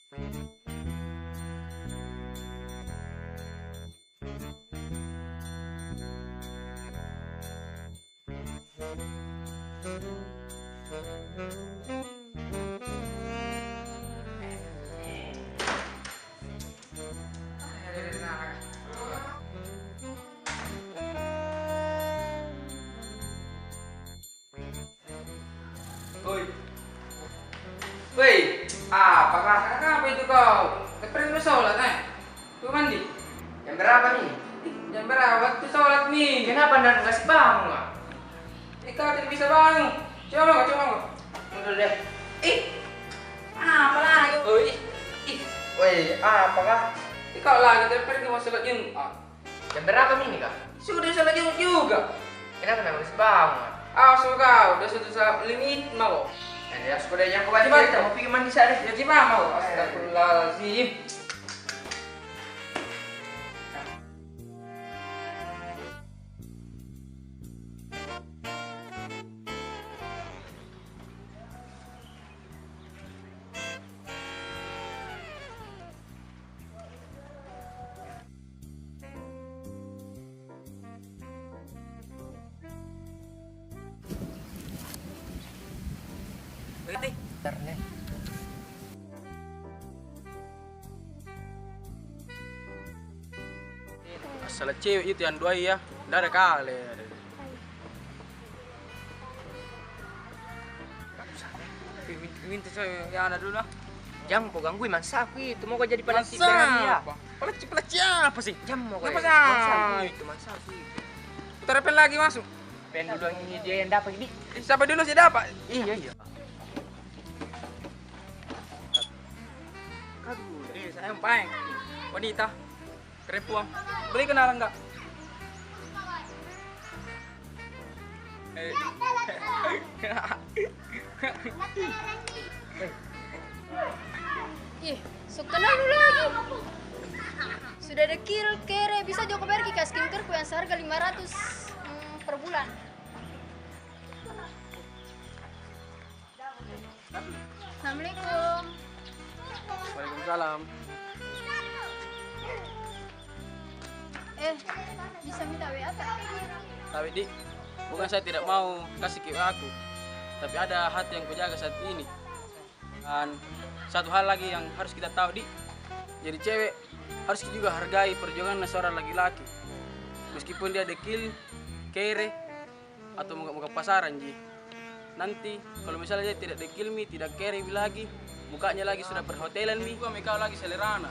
Woi, woi, apakah apa itu kau? Keperlu sholat, tuh mandi. Jam berapa nih? Jam berapa waktu sholat nih? Kenapa anda kasih bangun nggak? Kau tidak bisa bangun. Coba. Mundur deh. Apa lagi? Woi, apakah? Kau lagi terpergi mau sholat Jumat. Jam berapa nih kak? Sudah sholat Jumat juga. Kenapa anda kasih bangun? Awas kau, udah sudah limit mau. Nanti aku udah yang kembali Gimana? kita mau pergi mandi sana. Ya gimana mau? Astagfirullahaladzim. Berarti Bentar nih. masalah cewek itu yang dua ya, tidak ada kali. Minta saya yang ada dulu lah. Jangan kau gangguin masa aku itu mau kau jadi penanti Masa berani ya. apa? Peleci apa sih? Jangan mau kau. Kenapa, Masa Say? aku itu masa aku itu. Putar pen lagi masuk. Pengen dulu yang ini dia yang dapat ini. Siapa dulu sih dapat? Iya. Saya empang. Wanita. Perempuan. Beli kenalan enggak? Ih, sok kenal dulu lagi. Sudah ada kere bisa joko pergi ke skincare ku yang seharga 500 per bulan. Assalamualaikum. Waalaikumsalam. Bisa minta WA tak? Tapi Dik, bukan saya tidak mau kasih ke aku, tapi ada hati yang kujaga saat ini. Dan satu hal lagi yang harus kita tahu, Dik, jadi cewek harus juga hargai perjuangan seorang laki-laki. Meskipun dia dekil, kere, atau muka pasaran, Ji. Nanti kalau misalnya dia tidak dekil mi, tidak kere lagi, mukanya lagi sudah perhotelan mi, gua mereka lagi selerana.